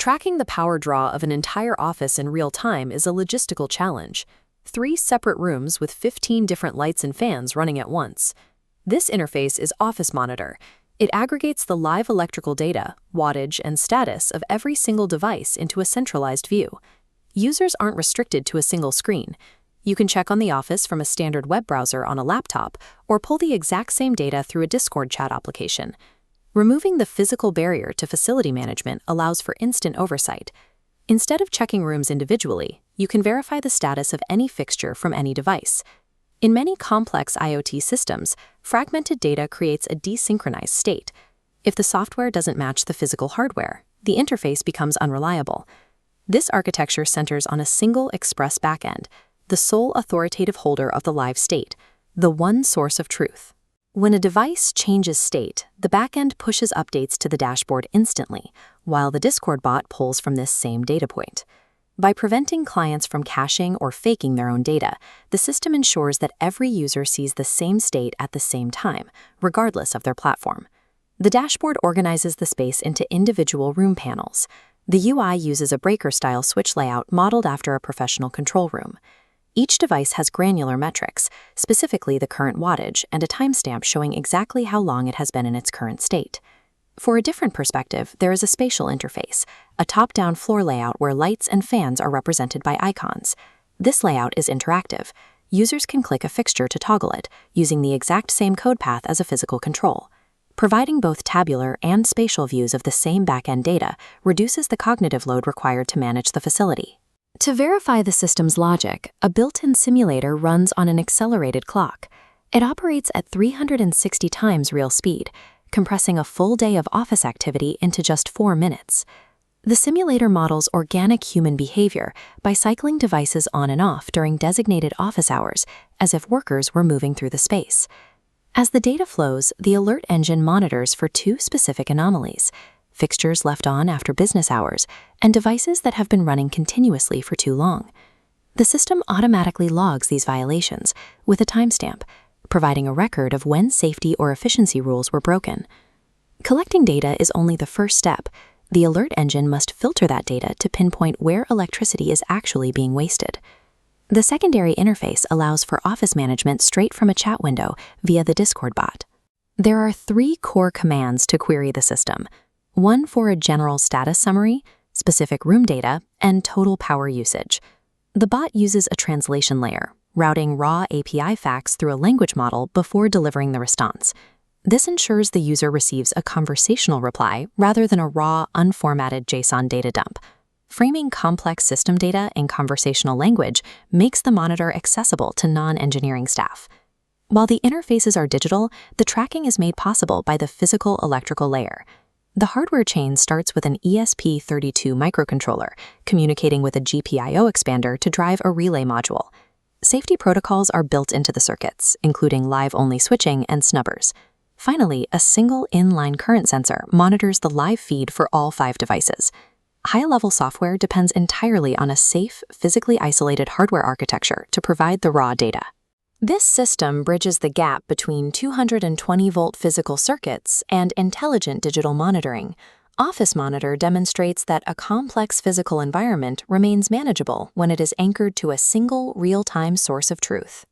Tracking the power draw of an entire office in real time is a logistical challenge. 3 separate rooms with 15 different lights and fans running at once. This interface is Office Monitor. It aggregates the live electrical data, wattage, and status of every single device into a centralized view. Users aren't restricted to a single screen. You can check on the office from a standard web browser on a laptop or pull the exact same data through a Discord chat application. Removing the physical barrier to facility management allows for instant oversight. Instead of checking rooms individually, you can verify the status of any fixture from any device. In many complex IoT systems, fragmented data creates a desynchronized state. If the software doesn't match the physical hardware, the interface becomes unreliable. This architecture centers on a single express backend, the sole authoritative holder of the live state, the one source of truth. When a device changes state, the backend pushes updates to the dashboard instantly, while the Discord bot pulls from this same data point. By preventing clients from caching or faking their own data, the system ensures that every user sees the same state at the same time, regardless of their platform. The dashboard organizes the space into individual room panels. The UI uses a breaker-style switch layout modeled after a professional control room. Each device has granular metrics, specifically the current wattage, and a timestamp showing exactly how long it has been in its current state. For a different perspective, there is a spatial interface, a top-down floor layout where lights and fans are represented by icons. This layout is interactive. Users can click a fixture to toggle it, using the exact same code path as a physical control. Providing both tabular and spatial views of the same backend data reduces the cognitive load required to manage the facility. To verify the system's logic, a built-in simulator runs on an accelerated clock. It operates at 360 times real speed, compressing a full day of office activity into just 4 minutes. The simulator models organic human behavior by cycling devices on and off during designated office hours, as if workers were moving through the space. As the data flows, the alert engine monitors for 2 specific anomalies: fixtures left on after business hours, and devices that have been running continuously for too long. The system automatically logs these violations with a timestamp, providing a record of when safety or efficiency rules were broken. Collecting data is only the first step. The alert engine must filter that data to pinpoint where electricity is actually being wasted. The secondary interface allows for office management straight from a chat window via the Discord bot. There are 3 core commands to query the system: one for a general status summary, specific room data, and total power usage. The bot uses a translation layer, routing raw API facts through a language model before delivering the response. This ensures the user receives a conversational reply rather than a raw, unformatted JSON data dump. Framing complex system data in conversational language makes the monitor accessible to non-engineering staff. While the interfaces are digital, the tracking is made possible by the physical electrical layer. The hardware chain starts with an ESP32 microcontroller, communicating with a GPIO expander to drive a relay module. Safety protocols are built into the circuits, including live-only switching and snubbers. Finally, a single inline current sensor monitors the live feed for all 5 devices. High-level software depends entirely on a safe, physically isolated hardware architecture to provide the raw data. This system bridges the gap between 220-volt physical circuits and intelligent digital monitoring. Office Monitor demonstrates that a complex physical environment remains manageable when it is anchored to a single real-time source of truth.